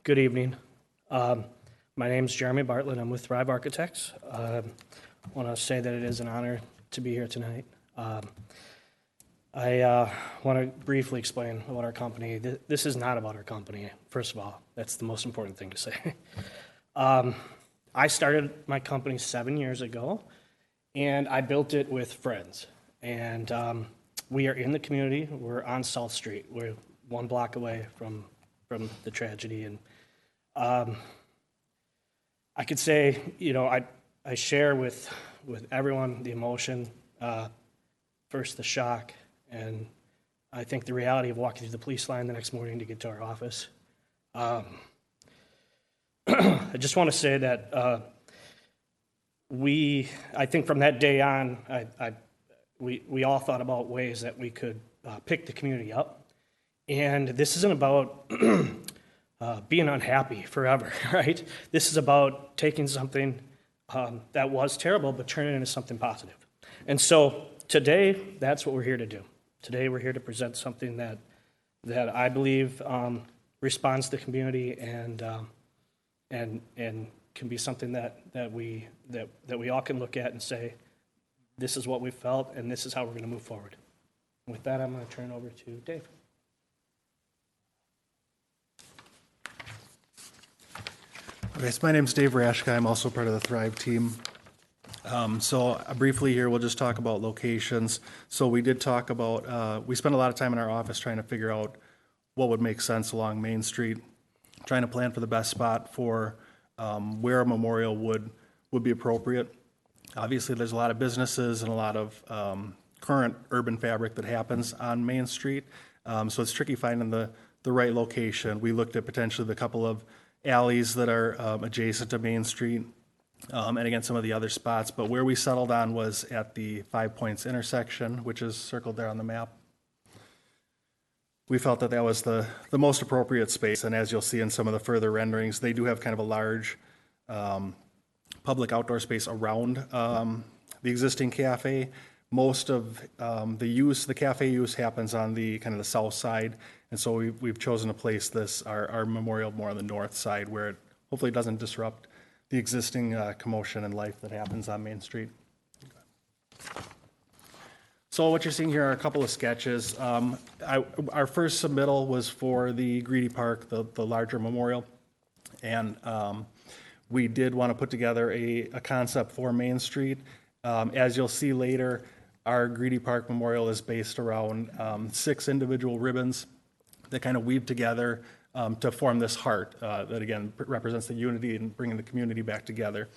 Good evening. My name is Jeremy Bartlett. I'm with Thrive Architects. I want to say that it is an honor to be here tonight. I want to briefly explain about our company. This is not about our company, first of all. That's the most important thing to say. I started my company 7 years ago, and I built it with friends. And we are in the community. We're on South Street. We're 1 block away from the tragedy. And I could say, I share with everyone the emotion, first the shock, and I think the reality of walking through the police line the next morning to get to our office. I just want to say that I think from that day on, we all thought about ways that we could pick the community up. And this isn't about being unhappy forever, right? This is about taking something that was terrible, but turning it into something positive. And so today, that's what we're here to do. Today, we're here to present something that I believe responds to the community and can be something that we all can look at and say, this is what we felt, and this is how we're going to move forward. With that, I'm going to turn it over to Dave. Okay, so my name's Dave Rashka. I'm also part of the Thrive team. So briefly here, we'll just talk about locations. So we did talk about, we spent a lot of time in our office trying to figure out what would make sense along Main Street, trying to plan for the best spot for where a memorial would be appropriate. Obviously, there's a lot of businesses and a lot of current urban fabric that happens on Main Street. So it's tricky finding the right location. We looked at potentially the couple of alleys that are adjacent to Main Street, and again, some of the other spots. But where we settled on was at the 5 Points intersection, which is circled there on the map. We felt that that was the most appropriate space, and as you'll see in some of the further renderings, they do have kind of a large public outdoor space around the existing cafe. Most of the cafe use happens on the kind of the south side, and so we've chosen to place our memorial more on the north side, where it hopefully doesn't disrupt the existing commotion and life that happens on Main Street. So what you're seeing here are a couple of sketches. Our first submittal was for the Greedy Park, the larger memorial, and we did want to put together a concept for Main Street. As you'll see later, our Greedy Park Memorial is based around 6 individual ribbons that kind of weave together to form this heart that again represents the unity and bringing the community back together.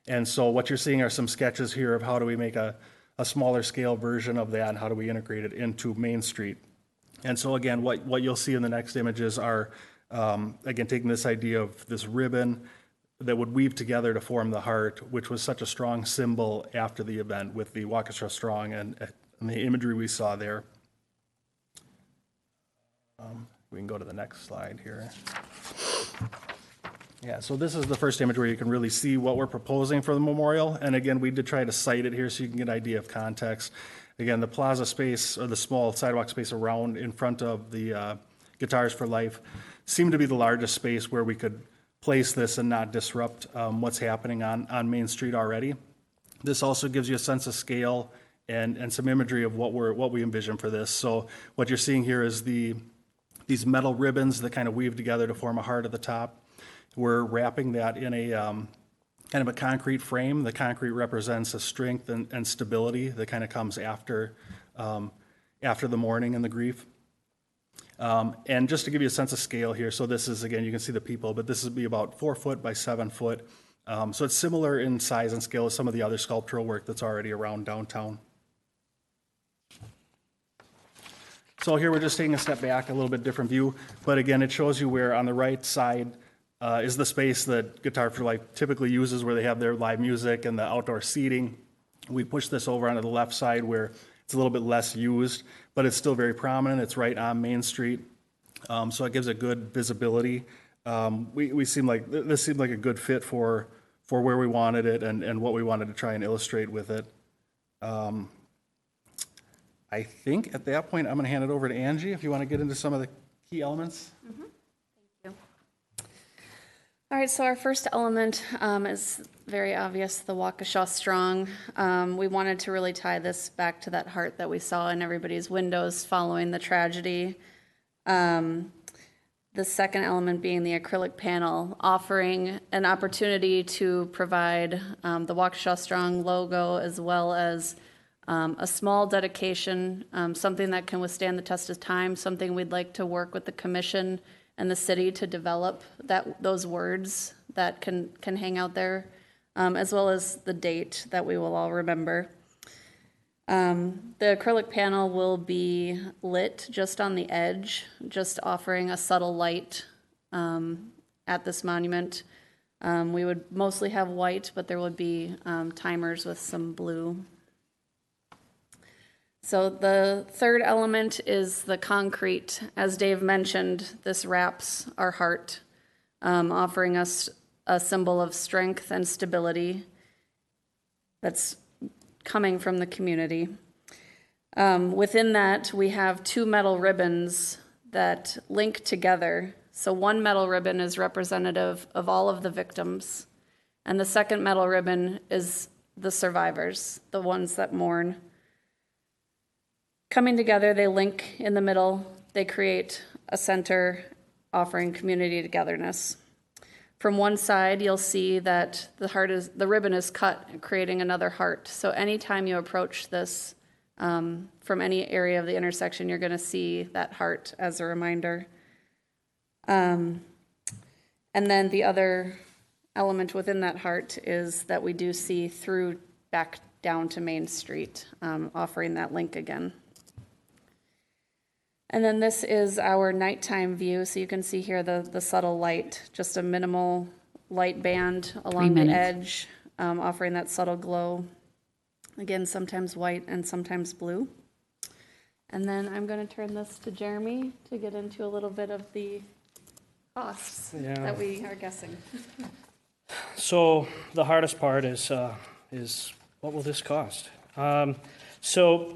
And so what you're seeing are some sketches here of how do we make a smaller scale version of that and how do we integrate it into Main Street. And so again, what you'll see in the next images are, again, taking this idea of this ribbon that would weave together to form the heart, which was such a strong symbol after the event with the Waukesha Strong and the imagery we saw there. We can go to the next slide here. Yeah, so this is the first image where you can really see what we're proposing for the memorial. And again, we did try to cite it here so you can get an idea of context. Again, the plaza space, or the small sidewalk space around in front of the Guitars for Life, seemed to be the largest space where we could place this and not disrupt what's happening on Main Street already. This also gives you a sense of scale and some imagery of what we envision for this. So what you're seeing here is these metal ribbons that kind of weave together to form a heart at the top. We're wrapping that in a kind of a concrete frame. The concrete represents a strength and stability that kind of comes after the mourning and the grief. And just to give you a sense of scale here, so this is, again, you can see the people, but this would be about 4 foot by 7 foot. So it's similar in size and scale as some of the other sculptural work that's already around downtown. So here we're just taking a step back, a little bit different view, but again, it shows you where on the right side is the space that Guitar for Life typically uses, where they have their live music and the outdoor seating. We push this over onto the left side where it's a little bit less used, but it's still very prominent. It's right on Main Street, so it gives a good visibility. This seemed like a good fit for where we wanted it and what we wanted to try and illustrate with it. I think at that point, I'm going to hand it over to Angie if you want to get into some of the key elements. Mm-hmm. Thank you. All right, so our first element is very obvious, the Waukesha Strong. We wanted to really tie this back to that heart that we saw in everybody's windows following the tragedy. The second element being the acrylic panel, offering an opportunity to provide the Waukesha Strong logo as well as a small dedication, something that can withstand the test of time, something we'd like to work with the commission and the city to develop those words that can hang out there, as well as the date that we will all remember. The acrylic panel will be lit just on the edge, just offering a subtle light at this monument. We would mostly have white, but there would be timers with some blue. So the third element is the concrete. As Dave mentioned, this wraps our heart, offering us a symbol of strength and stability that's coming from the community. Within that, we have two metal ribbons that link together. So one metal ribbon is representative of all of the victims, and the second metal ribbon is the survivors, the ones that mourn. Coming together, they link in the middle. They create a center offering community togetherness. From one side, you'll see that the ribbon is cut, creating another heart. So anytime you approach this from any area of the intersection, you're going to see that heart as a reminder. And then the other element within that heart is that we do see through back down to Main Street, offering that link again. And then this is our nighttime view. So you can see here the subtle light, just a minimal light band along the edge, offering that subtle glow. Again, sometimes white and sometimes blue. And then I'm going to turn this to Jeremy to get into a little bit of the costs that we are guessing. So the hardest part is what will this cost? So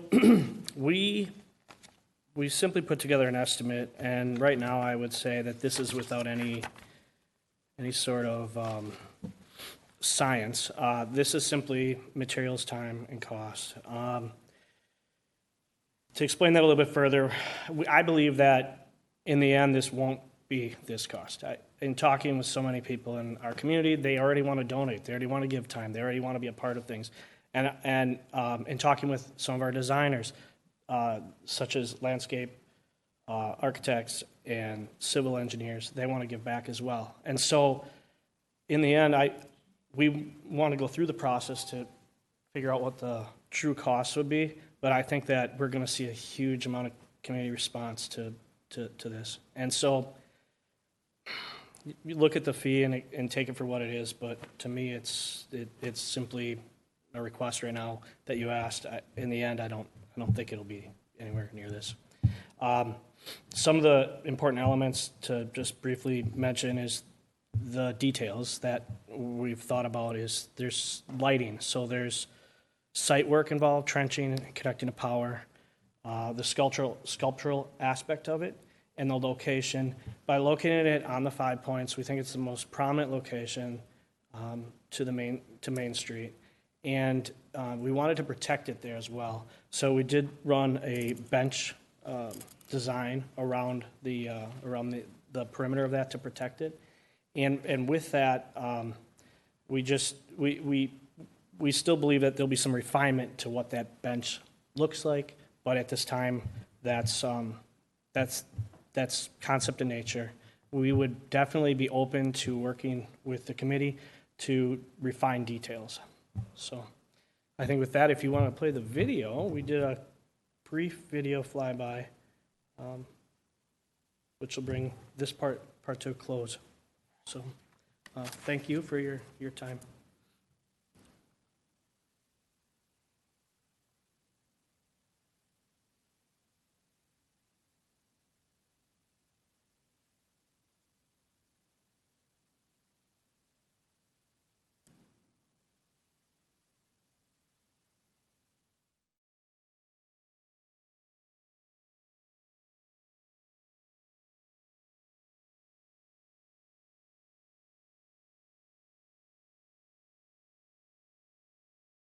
we simply put together an estimate, and right now I would say that this is without any sort of science. This is simply materials, time, and cost. To explain that a little bit further, I believe that in the end this won't be this cost. In talking with so many people in our community, they already want to donate, they already want to give time, they already want to be a part of things. And in talking with some of our designers, such as landscape architects and civil engineers, they want to give back as well. And so in the end, we want to go through the process to figure out what the true costs would be, but I think that we're going to see a huge amount of community response to this. And so you look at the fee and take it for what it is, but to me it's simply a request right now that you asked. In the end, I don't think it'll be anywhere near this. Some of the important elements to just briefly mention is the details that we've thought about is there's lighting, so there's site work involved, trenching and connecting to power, the sculptural aspect of it, and the location. By locating it on the 5 points, we think it's the most prominent location to Main Street. And we wanted to protect it there as well. So we did run a bench design around the perimeter of that to protect it. And with that, we still believe that there'll be some refinement to what that bench looks like, but at this time, that's concept in nature. We would definitely be open to working with the committee to refine details. So I think with that, if you want to play the video, we did a brief video flyby, which will bring this part to a close. So thank you for your time.